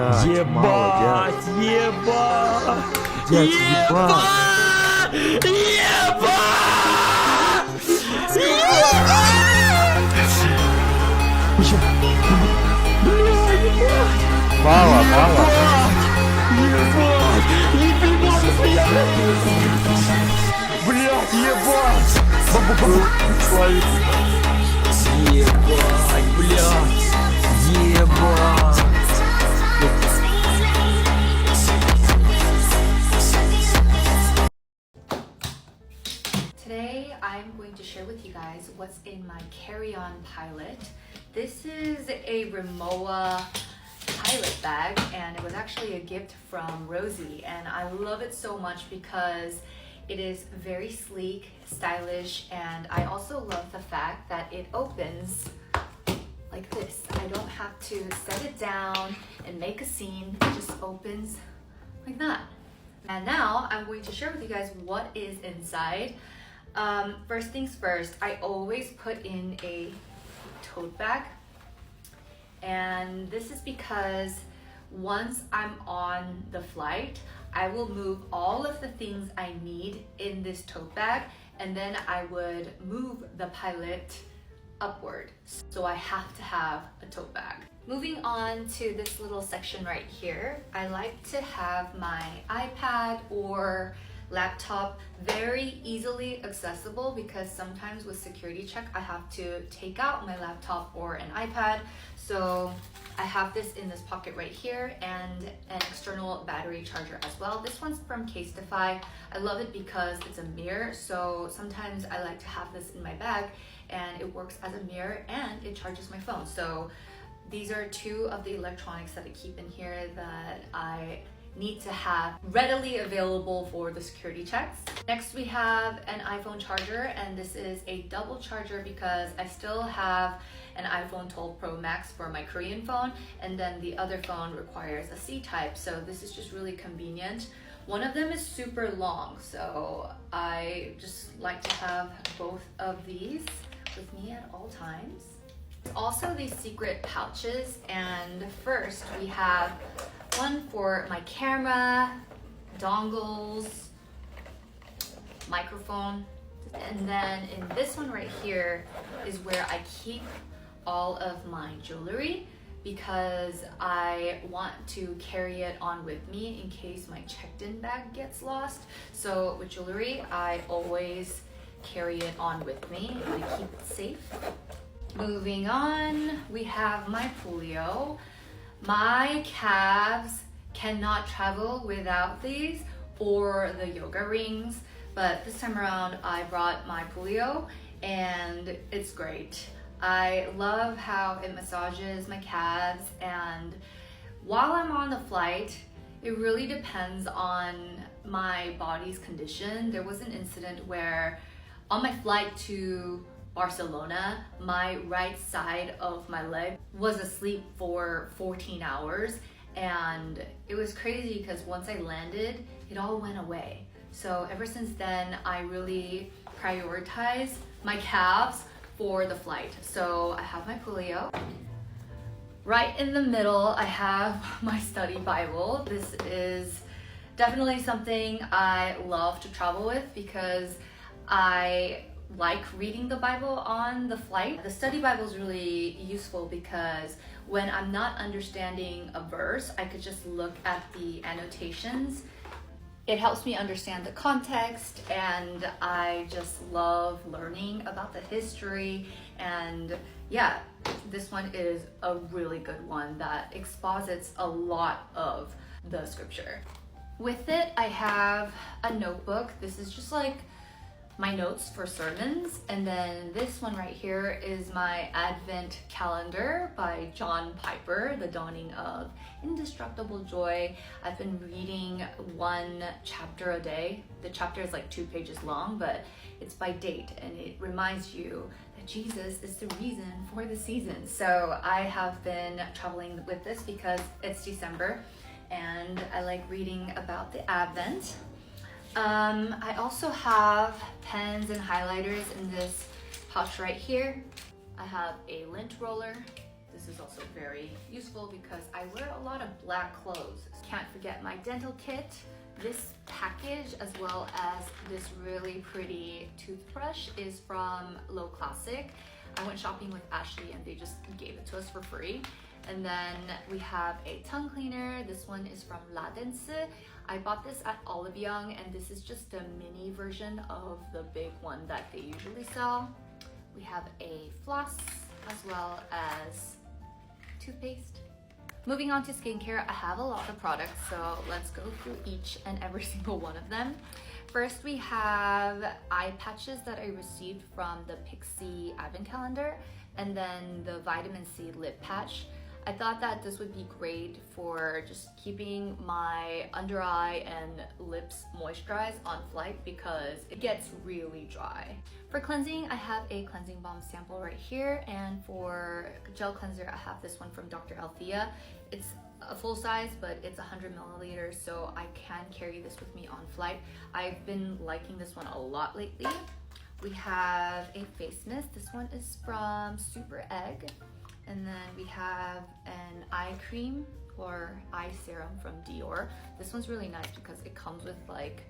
Ебать, ебать, ебать, Мало, мало. блядь, ебать, ебать, блядь, ебать. Today I'm going to share with you guys what's in my carry-on pilot. This is a Rimowa pilot bag and it was actually a gift from Rosie, and I love it so much because it is very sleek, stylish, and I also love the fact that it opens like this. I don't have to set it down and make a scene. It just opens like that. And now I'm going to share with you guys what is inside. First things first, I always put in a tote bag, and this is because once I'm on the flight, I will move all of the things I need in this tote bag, and then I would move the pilot upward. So I have to have a tote bag. Moving on to this little section right here, I like to have my iPad or laptop very easily accessible because sometimes with security check I have to take out my laptop or an iPad. So I have this in this pocket right here, and an external battery charger as well. This one's from Casetify. I love it because it's a mirror, so sometimes I like to have this in my bag and it works as a mirror and it charges my phone. So these are two of the electronics that I keep in here that I need to have readily available for the security checks. Next we have an iPhone charger, and this is a double charger because I still have an iPhone 12 Pro Max for my Korean phone, and then the other phone requires a C-type, so this is just really convenient. One of them is super long, so I just like to have both of these with me at all times. Also these secret pouches, and first we have one for my camera, dongles, microphone, and then in this one right here is where I keep all of my jewelry because I want to carry it on with me in case my checked-in bag gets lost. So with jewelry, I always carry it on with me and I keep it safe. Moving on, we have my polio. My calves cannot travel without these or the yoga rings, but this time around I brought my polio and it's great. I love how it massages my calves, and while I'm on the flight, it really depends on my body's condition. There was an incident where on my flight to Barcelona, my right side of my leg was asleep for 14 hours, and it was crazy because once I landed, it all went away. So ever since then, I really prioritize my calves for the flight. So I have my polio. Right in the middle, I have my study Bible. This is definitely something I love to travel with because I like reading the Bible on the flight. The study Bible is really useful because when I'm not understanding a verse, I could just look at the annotations. It helps me understand the context, and I just love learning about the history. And yeah, this one is a really good one that exposits a lot of the scripture. With it, I have a notebook. This is just like my notes for sermons, and then this one right here is my Advent calendar by John Piper, The Dawning of Indestructible Joy. I've been reading one chapter a day. The chapter is like 2 pages long, but it's by date and it reminds you that Jesus is the reason for the season. So I have been traveling with this because it's December and I like reading about the Advent. I also have pens and highlighters in this pouch right here. I have a lint roller, This is also very useful because I wear a lot of black clothes. Can't forget my dental kit, this package, as well as this really pretty toothbrush is from Low Classic. I went shopping with Ashley and they just gave it to us for free. And then we have a tongue cleaner. This one is from La Dance. I bought this at Olive Young and this is just a mini version of the big one that they usually sell. We have a floss as well as toothpaste. Moving on to skincare, I have a lot of products, so let's go through each and every single one of them. First, we have eye patches that I received from the Pixie Advent Calendar, and then the Vitamin C lip patch. I thought that this would be great for just keeping my under eye and lips moisturized on flight because it gets really dry. For cleansing, I have a cleansing balm sample right here, and for gel cleanser, I have this one from Dr. Althea. It's a full size, but it's 100 milliliters, so I can carry this with me on flight. I've been liking this one a lot lately. We have a face mist. This one is from Super Egg. And then we have an eye cream or eye serum from Dior. This one's really nice because it comes with like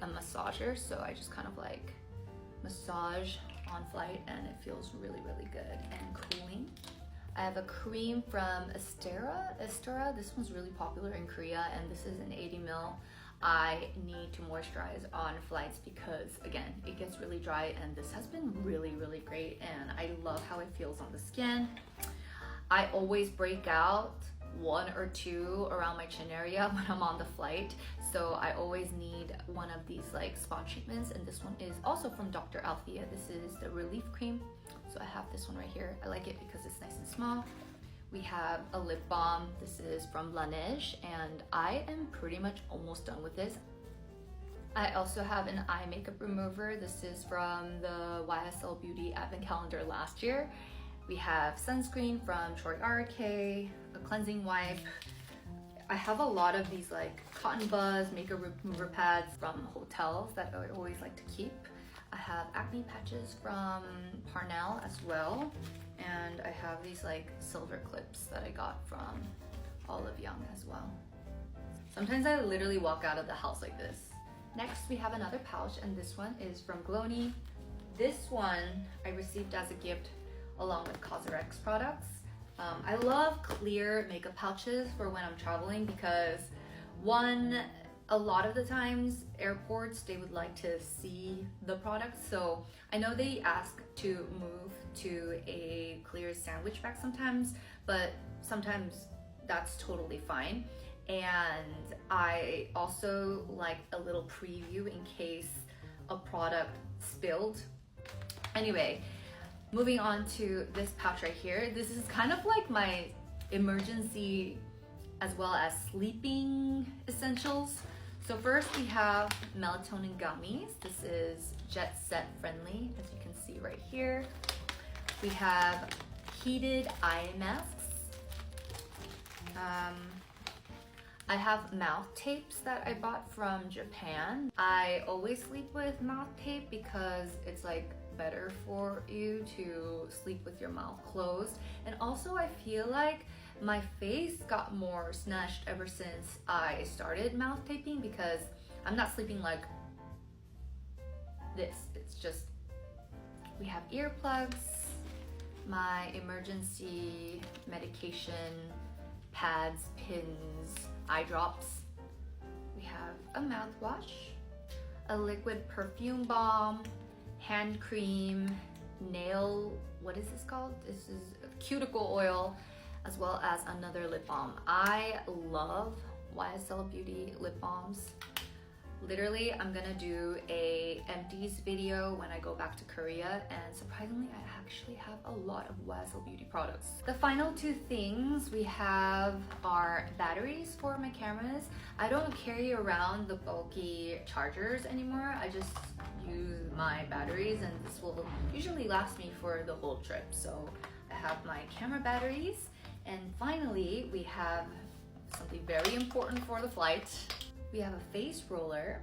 a massager, so I just kind of like massage on flight and it feels really, really good and cooling. I have a cream from Estera. This one's really popular in Korea and this is an 80 ml. I need to moisturize on flights because again, it gets really dry and this has been really, really great and I love how it feels on the skin. I always break out 1 or 2 around my chin area when I'm on the flight, so I always need one of these like spot treatments, and this one is also from Dr. Althea. This is the relief cream, so I have this one right here. I like it because it's nice and small. We have a lip balm. This is from Laneige and I am pretty much almost done with this. I also have an eye makeup remover. This is from the YSL Beauty Advent Calendar last year. We have sunscreen from uareaction2, a cleansing wipe. I have a lot of these like cotton buzz makeup remover pads from hotels that I always like to keep. I have acne patches from Parnell as well. And I have these like silver clips that I got from Olive Young as well. Sometimes I literally walk out of the house like this. Next, we have another pouch and this one is from Glowny. This one I received as a gift along with Cosrx products. I love clear makeup pouches for when I'm traveling because one, a lot of the times airports, they would like to see the product. So I know they ask to move to a clear sandwich bag sometimes, but sometimes that's totally fine. And I also like a little preview in case a product spilled. Anyway, moving on to this pouch right here. This is kind of like my emergency as well as sleeping essentials. So first we have melatonin gummies. This is jet set friendly, as you can see right here. We have heated eye masks. I have mouth tapes that I bought from Japan. I always sleep with mouth tape because it's like better for you to sleep with your mouth closed. And also I feel like my face got more snatched ever since I started mouth taping because I'm not sleeping like this. It's just, we have earplugs, my emergency medication, pads, pins, eye drops. We have a mouthwash, a liquid perfume balm, hand cream, nail, what is this called? This is cuticle oil, as well as another lip balm. I love YSL Beauty lip balms. Literally, I'm gonna do a empties video when I go back to Korea, and surprisingly, I actually have a lot of YSL Beauty products. The final two things we have are batteries for my cameras. I don't carry around the bulky chargers anymore. I just use my batteries, and this will usually last me for the whole trip. So I have my camera batteries, and finally, we have something very important for the flight. We have a face roller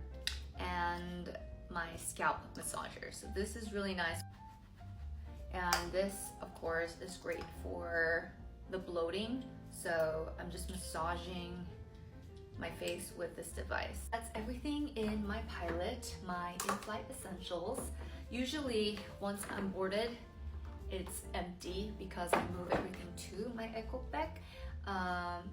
and my scalp massager. So this is really nice. And this, of course, is great for the bloating. So I'm just massaging my face with this device. That's everything in my pilot, my in-flight essentials. Usually once I'm boarded, it's empty because I move everything to my eco bag.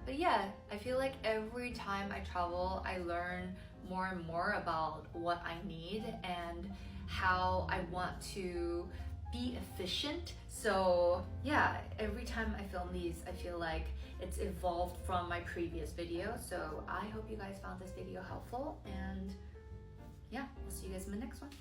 But yeah, I feel like every time I travel, I learn more and more about what I need and how I want to be efficient. So yeah, every time I film these, I feel like it's evolved from my previous video. So I hope you guys found this video helpful, and yeah, I'll see you guys in the next one.